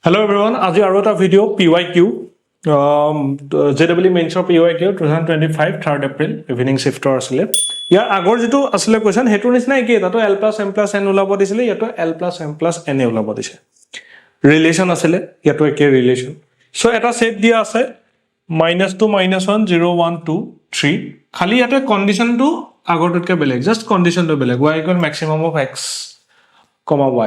Hello everyone, আজি আৰু এটা ভিডিও PYQ JEE মেইনছৰ PYQ 2025 3rd April ইভিনিং শিফটৰ আছিল ইয়াৰ আগৰ যেটো আছিল কোৱেশ্চন হেতু নিচিনা কি তাতো L + M + N ওলাব দিছিল ইয়াতো L + M + N ওলাব দিছে ৰিলেচন আছিল ইয়াতো একে ৰিলেচন সো এটা সেট দিয়া আছে -2 -1 0 1 2 3 খালি ইয়াতে কন্ডিশনটো আগৰটোতকে বেলেগ জাস্ট কন্ডিশনটো বেলেগ y = maximum of x,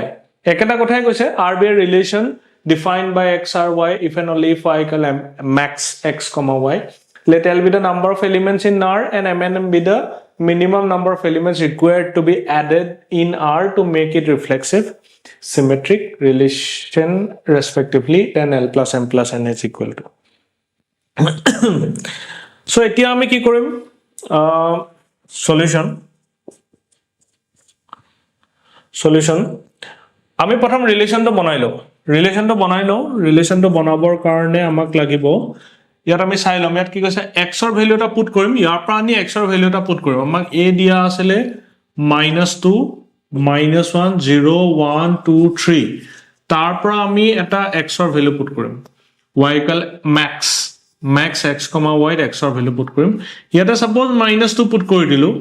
y একেটা কথাই কৈছে RBA relation defined by x or y if and only if y equal max x comma y. Let L be the number of elements in R and M be the minimum number of elements required to be added in R to make it reflexive symmetric relation respectively. Then L + M + N is equal to. So এতিয়া আমি কি কৰিম solution আমি প্ৰথম ৰিলেচনটো বনাই লও ৰিলেচনটো বনাবৰ কাৰণে আমাক লাগিব ইয়াত আমি চাই লম ইয়াত কি কৈছে x ৰ ভ্যালু এটা পুট কৰিম ইয়াৰ পৰা আমি x ৰ ভ্যালু এটা পুট কৰিম আমাক a দিয়া আছিল -2 -1 0 1 2 3 তাৰ পৰা আমি এটা x ৰ ভ্যালু পুট কৰিম y = max x, y x ৰ ভ্যালু পুট কৰিম ইয়াতে সাপোজ -2 পুট কৰি দিলো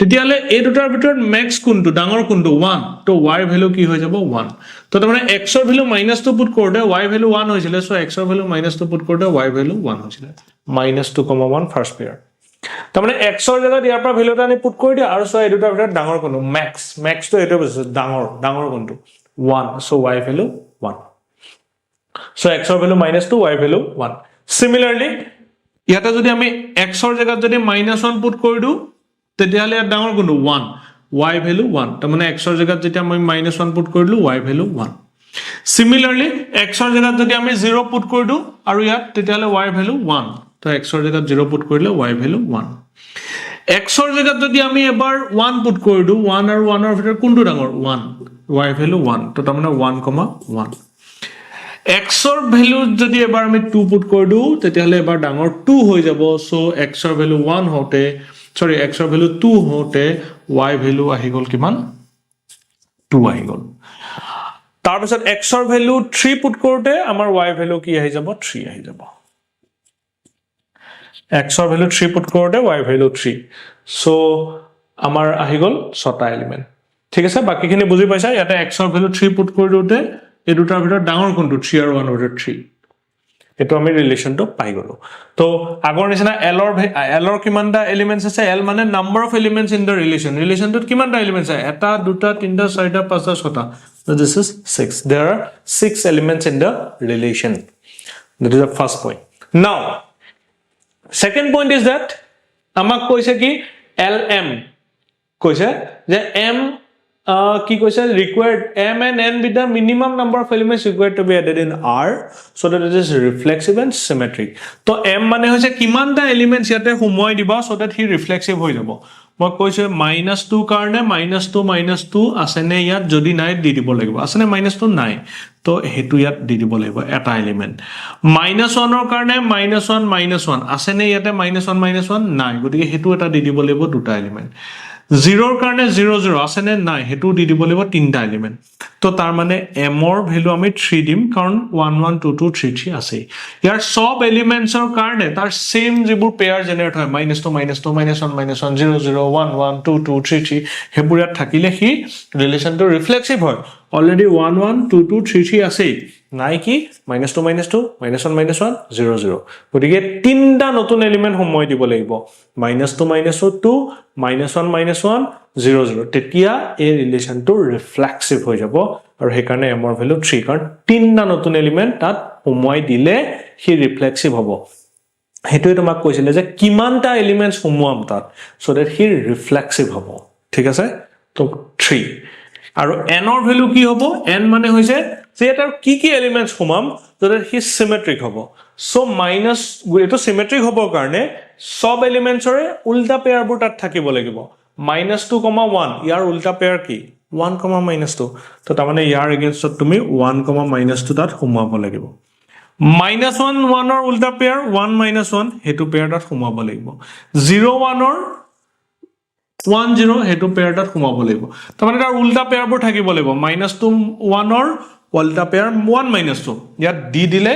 তেতিয়ালে এই দুটাৰ ভিতৰত max কোনটো ডাঙৰ কোনটো 1 তো y ভ্যালু কি হৈ যাব 1 তো তাৰমানে x ৰ ভ্যালু -2 পুট কৰোতে y ভ্যালু 1 হৈছিল সো x ৰ ভ্যালু -2 পুট কৰোতে y ভ্যালু 1 হৈছিল -2, 1 ফাৰ্স্ট পেয়াৰ তাৰমানে x ৰ জায়গাত ইয়াৰ পৰা ভ্যালুটা আমি পুট কৰি দিও আৰু সো এই দুটাৰ ভিতৰত ডাঙৰ কোনটো max তো এটো বস্তু ডাঙৰ কোনটো 1 so y value 1 so x ৰ ভ্যালু -2 y ভ্যালু 1 সিমিলাৰলি ইয়াতে যদি আমি x ৰ জায়গাত যদি -1 পুট কৰি দিও তেতিয়ালে ডাঙৰ কোনটো 1 y ভ্যালু 1 তাৰমানে x ৰ জায়গাত যেতিয়া আমি -1 পুট কৰিলো y ভ্যালু 1 সিমিলাৰলি x ৰ জায়গাত যদি আমি 0 পুট কৰি দিও আৰু ইয়াত তেতিয়ালে y ভ্যালু 1 তো x ৰ জায়গাত 0 পুট কৰিলে y ভ্যালু 1 x ৰ জায়গাত যদি আমি এবাৰ 1 পুট কৰি দিও 1 আৰু 1 ৰ ভিতৰত কোনটো ডাঙৰ 1 y ভ্যালু 1 তো তাৰমানে 1,1 x ৰ ভ্যালু যদি এবাৰ আমি 2 পুট কৰি দিও তেতিয়ালে এবাৰ ডাঙৰ 2 হৈ যাব সো x ৰ ভ্যালু 1 হতে Sorry, x ৰ ভ্যালু 2 হতে y ভ্যালু আহি গল কিমান 2 আহি গল তাৰ পিছত x ৰ ভ্যালু 3 পুট কৰোতে আমাৰ y ভ্যালু কি আহি যাব 3 আহি যাব x ৰ ভ্যালু 3 পুট কৰোতে y ভ্যালু 3 সো আমাৰ আহি গল 6টা এলিমেন্ট ঠিক আছে বাকিখিনি বুজি পাইছা ইয়াতে x ৰ ভ্যালু 3 পুট কৰি দিওতে এই দুটাৰ ভিতৰত ডাঙৰ কোনটো 3 আৰু 1 ৰ ভিতৰত 3 এটো আমি ৰিলেশনটো পাই গলো তো আগৰ নিচিনা L ৰ কিমানটা এলিমেন্টস আছে L মানে number of elements in the ৰিলেশনটোত কিমানটা এলিমেন্টস আছে এটা দুটা তিনটা চাৰিটা পাঁচটা ছটা so this is 6 there are 6 elements in the relation that is the first point now second point is that আমাক কৈছে কি LM কৈছে যে M কি কৈছে required M and N with the minimum number of elements required to be added in R so that it is reflexive and symmetric তো M মানে হৈছে কিমানটা এলিমেন্টস ইয়াতে সময় দিবা so that হি ৰিফ্লেক্সিভ হৈ যাব মই কৈছে -2 কাৰণে -2 আছে নে ইয়াত যদি নাই দি দিব লাগিব আছে নে -2 নাই তো হেতু ইয়াত দি দিব লাগিব এটা এলিমেন্ট -1 ৰ কাৰণে -1 আছে নে ইয়াতে -1 নাই গতিকে হেতু এটা দি দিব লাগিব দুটা এলিমেন্ট 0 ৰ কাৰণে 0 0 আছে নে নাই হেতু দি দিব লাগিব তিনটা এলিমেন্ট তো তাৰ মানে m ৰ ভ্যালু আমি 3 দিম কাৰণ 1 1 2 2 3 3 আছে ইয়াৰ সব এলিমেন্টছৰ কাৰণে তাৰ সেম যিবোৰ পেয়াৰ জেনাৰেট হয় -2 -1 0 0 1 1 2 2 3 3 হেবোৰ ইয়াত থাকিলে হি ৰিলেশনটো ৰিফ্লেক্সিভ হয় অলৰেডি 1 1 2 2 3 3 আছে নাই কি -2 -2 -1 -1 0 0 গতিকে তিনটা নতুন এলিমেন্ট সময় দিব লাগিব -2 -2 -1 -1 0 0 তেতিয়া এই ৰিলেশনটো ৰিফ্লেক্সিভ হৈ যাব আৰু সেই কাৰণে m ৰ ভ্যালু 3 কাৰণ তিনটা নতুন এলিমেন্ট তাত সময় দিলে হি ৰিফ্লেক্সিভ হ'ব হেতুই তোমাক কৈছিলে যে কিমানটা এলিমেন্টস সমুৱাম তাত সো দ্যাট হি ৰিফ্লেক্সিভ হ'ব ঠিক আছে তো 3 আৰু n ৰ ভ্যালু কি হ'ব n মানে হৈছে যে এটাৰ কি এলিমেন্টস সমাম so that হি সিমেট্ৰিক হ'ব সো মাইনাস এটো সিমেট্ৰিক হ'বৰ কাৰণে সব এলিমেন্টছৰে উল্টা পেয়াৰবোৰ তাত থাকিব লাগিব -2, 1 ইয়াৰ উল্টা পেয়াৰ কি 1, -2 তো তাৰমানে ইয়াৰ এগেইনষ্টত তুমি 1, -2 তাত সমাব লাগিব -1 1 ৰ উল্টা পেয়াৰ 1, -1 হেতু পেয়াৰ তাত সমাব লাগিব 0 1 ৰ 1 0 হেতু পেয়াৰ তাত সমাব লাগিব তাৰমানে তাৰ উল্টা পেয়াৰবোৰ থাকিব লাগিব -2 1 ৰ উল্টা পেয়াৰ 1 - 2 ইয়াত দি দিলে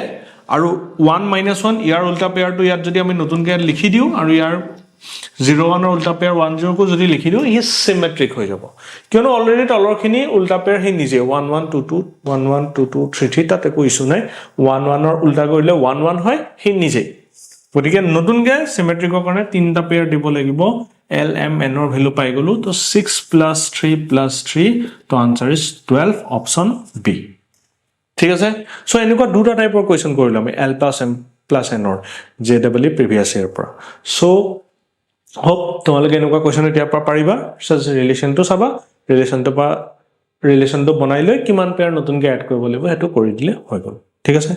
আৰু 1 - 1 ইয়াৰ উল্টা পেয়াৰটো ইয়াত যদি আমি নতুনকৈ লিখি দিওঁ আৰু ইয়াৰ 0 1 উল্টা পেয়াৰ 1 0 কো যদি লিখি দিওঁ ই সিমেট্ৰিক হৈ যাব কিয়নো অলৰেডি তলৰখিনি উল্টা পেয়াৰ হি নিজে 1 1 2 2 1 1 2 2 3 3 তাতে একো ইস্যু নাই 1 1 ৰ উল্টা কৰিলে 1 1 হয় হি নিজে গতিকে নতুনকৈ সিমেট্ৰিকৰ কাৰণে তিনটা পেয়াৰ দিব লাগিব L M N ৰ ভ্যালু পাই গলো তো 6 + 3 + 3 তো আনসার ইজ 12 অপশন বি ঠিক আছে সো এনেকুৱা দুটা টাইপৰ কোৱেশ্চন কৰিলো আমি L + M + N ৰ JEE প্ৰিভিয়াস ইয়াৰ পৰা সো হোপ তোমালোকে এনেকুৱা কোৱেশ্চন এতিয়া পাৰিবা ৰিলেশনটো চাবা ৰিলেশনটো বনাই লৈ কিমান পেয়াৰ নতুনকৈ এড কৰিব লাগিব হেতু কৰি দিলে হৈ গল ঠিক আছে